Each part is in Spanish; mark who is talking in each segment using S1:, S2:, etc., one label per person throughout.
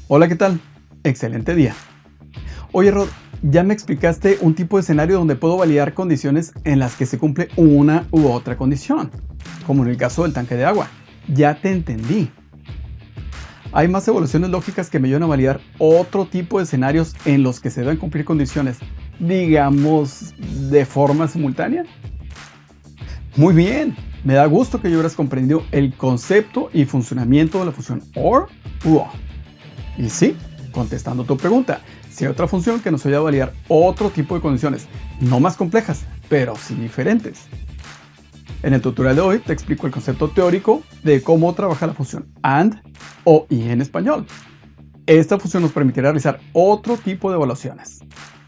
S1: Hola, ¿qué tal? Excelente día. Oye, Rod, ya me explicaste un tipo de escenario donde puedo validar condiciones en las que se cumple una u otra condición, como en el caso del tanque de agua. Ya te entendí. Hay más evaluaciones lógicas que me ayudan a validar otro tipo de escenarios en los que se deben cumplir condiciones, digamos, de forma simultánea. Muy bien, me da gusto que ya hubieras comprendido el concepto y funcionamiento de la función OR u O. Y sí, contestando tu pregunta, si hay otra función que nos ayuda a validar otro tipo de condiciones, no más complejas, pero sí diferentes. En el tutorial de hoy te explico el concepto teórico de cómo trabaja la función AND o y en español. Esta función nos permitirá realizar otro tipo de evaluaciones,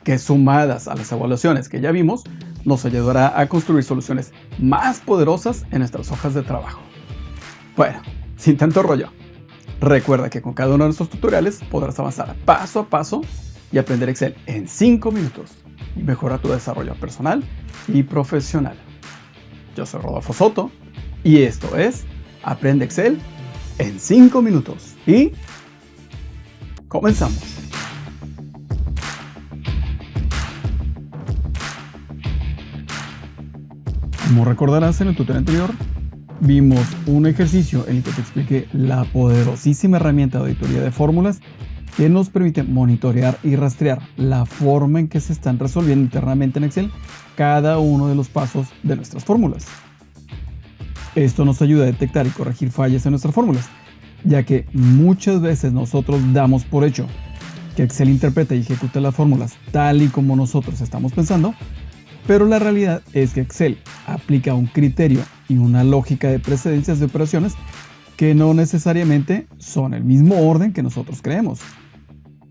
S1: que sumadas a las evaluaciones que ya vimos, nos ayudará a construir soluciones más poderosas en nuestras hojas de trabajo. Bueno, sin tanto rollo. Recuerda que con cada uno de nuestros tutoriales podrás avanzar paso a paso y aprender Excel en 5 minutos y mejorar tu desarrollo personal y profesional. Yo soy Rodolfo Soto y esto es Aprende Excel en 5 minutos y comenzamos. Como recordarás, en el tutorial anterior vimos un ejercicio en el que te expliqué la poderosísima herramienta de auditoría de fórmulas que nos permite monitorear y rastrear la forma en que se están resolviendo internamente en Excel cada uno de los pasos de nuestras fórmulas. Esto nos ayuda a detectar y corregir fallas en nuestras fórmulas, ya que muchas veces nosotros damos por hecho que Excel interpreta y ejecuta las fórmulas tal y como nosotros estamos pensando, pero la realidad es que Excel aplica un criterio y una lógica de precedencias de operaciones que no necesariamente son el mismo orden que nosotros creemos.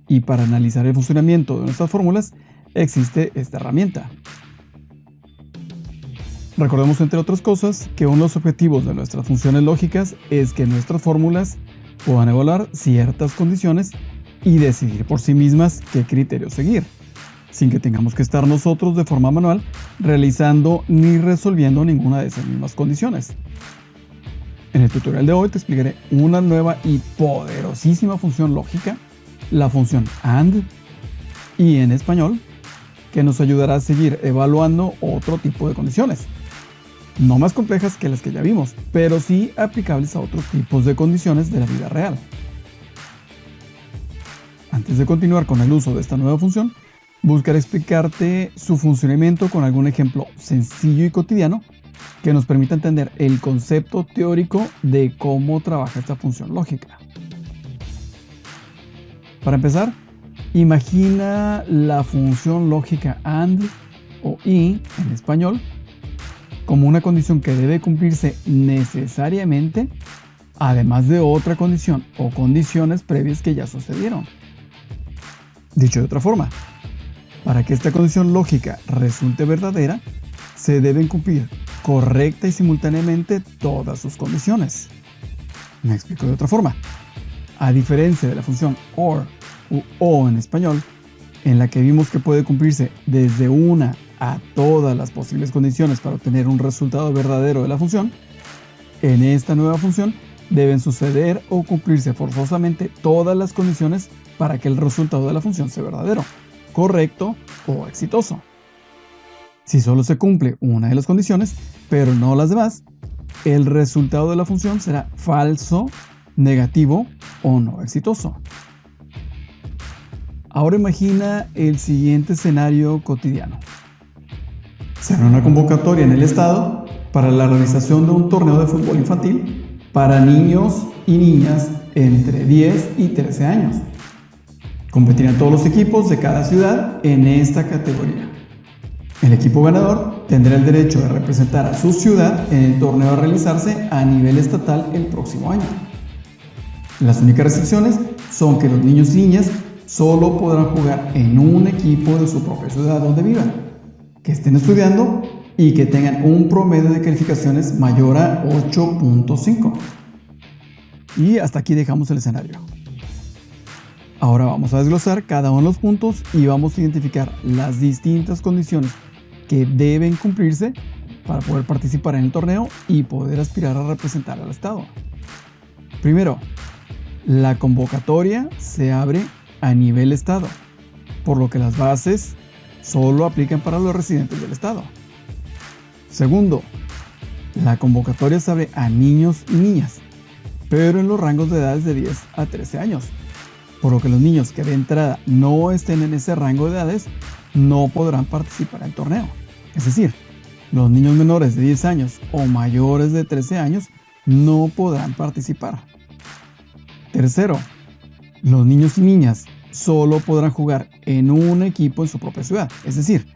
S1: Y para analizar el funcionamiento de nuestras fórmulas existe esta herramienta. Recordemos, entre otras cosas, que uno de los objetivos de nuestras funciones lógicas es que nuestras fórmulas puedan evaluar ciertas condiciones y decidir por sí mismas qué criterios seguir, sin que tengamos que estar nosotros de forma manual realizando ni resolviendo ninguna de esas mismas condiciones. En el tutorial de hoy te explicaré una nueva y poderosísima función lógica, la función AND y en español, que nos ayudará a seguir evaluando otro tipo de condiciones, no más complejas que las que ya vimos, pero sí aplicables a otros tipos de condiciones de la vida real. Antes de continuar con el uso de esta nueva función, buscaré explicarte su funcionamiento con algún ejemplo sencillo y cotidiano que nos permita entender el concepto teórico de cómo trabaja esta función lógica. Para empezar, imagina la función lógica AND o y en español como una condición que debe cumplirse necesariamente, además de otra condición o condiciones previas que ya sucedieron. Dicho de otra forma, para que esta condición lógica resulte verdadera, se deben cumplir correcta y simultáneamente todas sus condiciones. Me explico de otra forma. A diferencia de la función OR u O en español, en la que vimos que puede cumplirse desde una a todas las posibles condiciones para obtener un resultado verdadero de la función, en esta nueva función deben suceder o cumplirse forzosamente todas las condiciones para que el resultado de la función sea verdadero, correcto o exitoso. Si solo se cumple una de las condiciones, pero no las demás, el resultado de la función será falso, negativo o no exitoso. Ahora imagina el siguiente escenario cotidiano. Se hará una convocatoria en el estado para la realización de un torneo de fútbol infantil para niños y niñas entre 10 y 13 años. Competirán todos los equipos de cada ciudad en esta categoría. El equipo ganador tendrá el derecho de representar a su ciudad en el torneo a realizarse a nivel estatal el próximo año. Las únicas restricciones son que los niños y niñas solo podrán jugar en un equipo de su propia ciudad donde vivan, que estén estudiando y que tengan un promedio de calificaciones mayor a 8.5. Y hasta aquí dejamos el escenario. Ahora vamos a desglosar cada uno de los puntos y vamos a identificar las distintas condiciones que deben cumplirse para poder participar en el torneo y poder aspirar a representar al estado. Primero, La convocatoria se abre a nivel estado, por lo que las bases solo aplican para los residentes del estado. Segundo, la convocatoria se abre a niños y niñas, pero en los rangos de edades de 10 a 13 años, por lo que los niños que de entrada no estén en ese rango de edades no podrán participar en el torneo. Es decir, los niños menores de 10 años o mayores de 13 años no podrán participar. Tercero, los niños y niñas solo podrán jugar en un equipo en su propia ciudad. Es decir,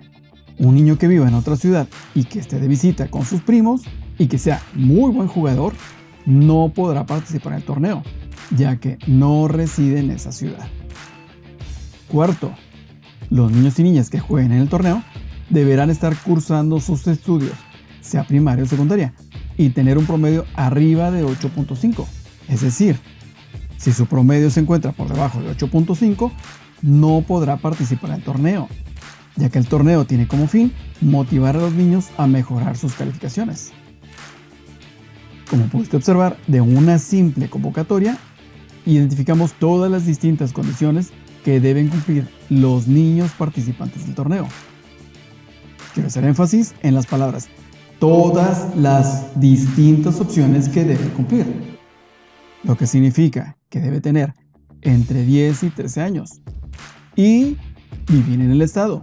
S1: un niño que viva en otra ciudad y que esté de visita con sus primos y que sea muy buen jugador no podrá participar en el torneo, ya que no reside en esa ciudad. Cuarto, los niños y niñas que jueguen en el torneo deberán estar cursando sus estudios, sea primaria o secundaria, y tener un promedio arriba de 8.5. Es decir, si su promedio se encuentra por debajo de 8.5, no podrá participar en el torneo, ya que el torneo tiene como fin motivar a los niños a mejorar sus calificaciones. Como pudiste observar, de una simple convocatoria, identificamos todas las distintas condiciones que deben cumplir los niños participantes del torneo. Quiero hacer énfasis en las palabras todas las distintas opciones que deben cumplir, lo que significa que debe tener entre 10 y 13 años y vivir en el estado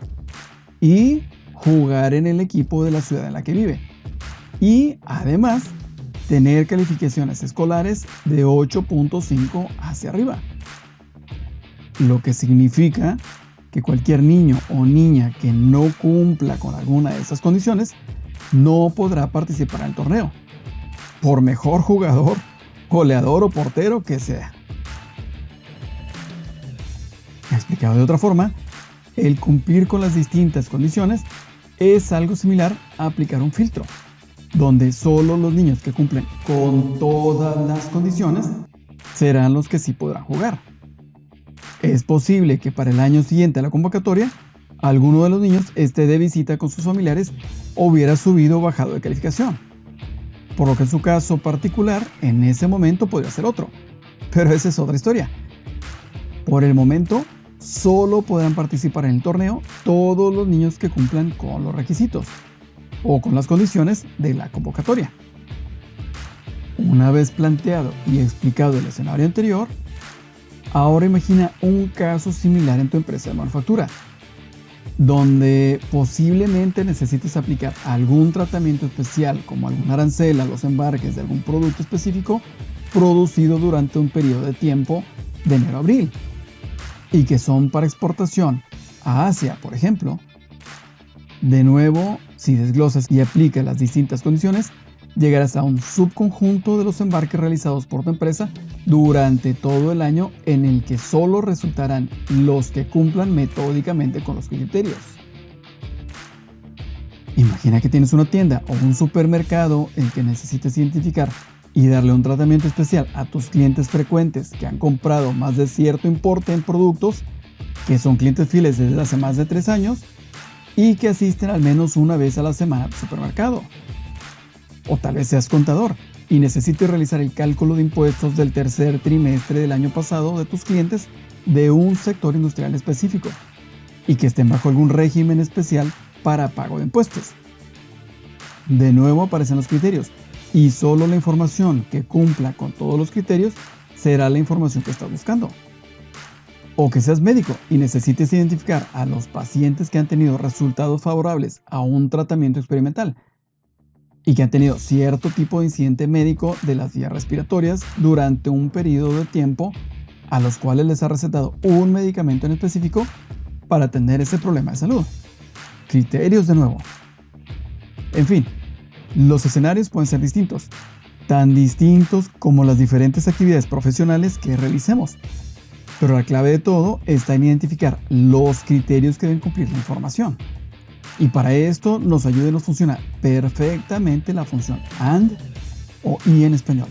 S1: y jugar en el equipo de la ciudad en la que vive y además tener calificaciones escolares de 8.5 hacia arriba, lo que significa que cualquier niño o niña que no cumpla con alguna de esas condiciones no podrá participar en el torneo, por mejor jugador, goleador o portero que sea. Explicado de otra forma, el cumplir con las distintas condiciones es algo similar a aplicar un filtro, donde solo los niños que cumplen con todas las condiciones serán los que sí podrán jugar. Es posible que para el año siguiente a la convocatoria, alguno de los niños esté de visita con sus familiares o hubiera subido o bajado de calificación, por lo que en su caso particular, en ese momento podría ser otro, pero esa es otra historia. Por el momento, solo podrán participar en el torneo todos los niños que cumplan con los requisitos o con las condiciones de la convocatoria. Una vez planteado y explicado el escenario anterior, ahora imagina un caso similar en tu empresa de manufactura, donde posiblemente necesites aplicar algún tratamiento especial como algún arancel a los embarques de algún producto específico producido durante un periodo de tiempo de enero a abril y que son para exportación a Asia, por ejemplo. De nuevo, si desglosas y aplicas las distintas condiciones, llegarás a un subconjunto de los embarques realizados por tu empresa durante todo el año en el que solo resultarán los que cumplan metódicamente con los criterios. Imagina que tienes una tienda o un supermercado en que necesites identificar y darle un tratamiento especial a tus clientes frecuentes que han comprado más de cierto importe en productos, que son clientes fieles desde hace más de 3 años y que asisten al menos una vez a la semana al supermercado. O tal vez seas contador y necesites realizar el cálculo de impuestos del tercer trimestre del año pasado de tus clientes de un sector industrial específico y que estén bajo algún régimen especial para pago de impuestos. De nuevo aparecen los criterios y solo la información que cumpla con todos los criterios será la información que estás buscando. O que seas médico y necesites identificar a los pacientes que han tenido resultados favorables a un tratamiento experimental y que han tenido cierto tipo de incidente médico de las vías respiratorias durante un periodo de tiempo a los cuales les ha recetado un medicamento en específico para atender ese problema de salud. Criterios de nuevo. En fin, los escenarios pueden ser distintos, tan distintos como las diferentes actividades profesionales que realicemos. Pero la clave de todo está en identificar los criterios que deben cumplir la información. Y para esto nos ayuda y nos funciona perfectamente la función AND o y en español.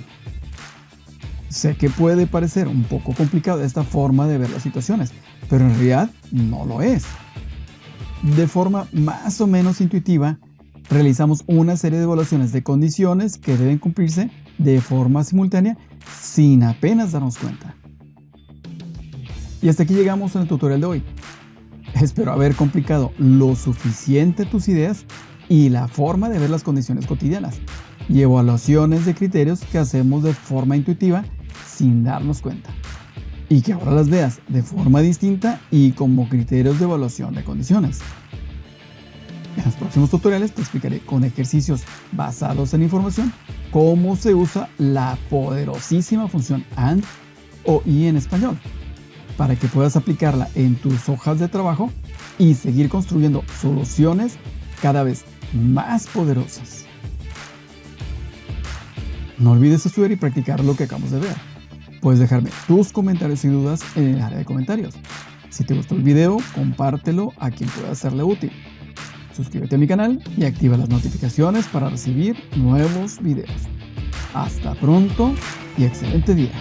S1: Sé que puede parecer un poco complicado esta forma de ver las situaciones, pero en realidad no lo es. De forma más o menos intuitiva, realizamos una serie de evaluaciones de condiciones que deben cumplirse de forma simultánea sin apenas darnos cuenta. Y hasta aquí llegamos en el tutorial de hoy. Espero haber complicado lo suficiente tus ideas y la forma de ver las condiciones cotidianas y evaluaciones de criterios que hacemos de forma intuitiva sin darnos cuenta, y que ahora las veas de forma distinta y como criterios de evaluación de condiciones. En los próximos tutoriales te explicaré con ejercicios basados en información cómo se usa la poderosísima función AND o y en español, para que puedas aplicarla en tus hojas de trabajo y seguir construyendo soluciones cada vez más poderosas. No olvides estudiar y practicar lo que acabamos de ver. Puedes dejarme tus comentarios y dudas en el área de comentarios. Si te gustó el video, compártelo a quien pueda serle útil. Suscríbete a mi canal y activa las notificaciones para recibir nuevos videos. Hasta pronto y excelente día.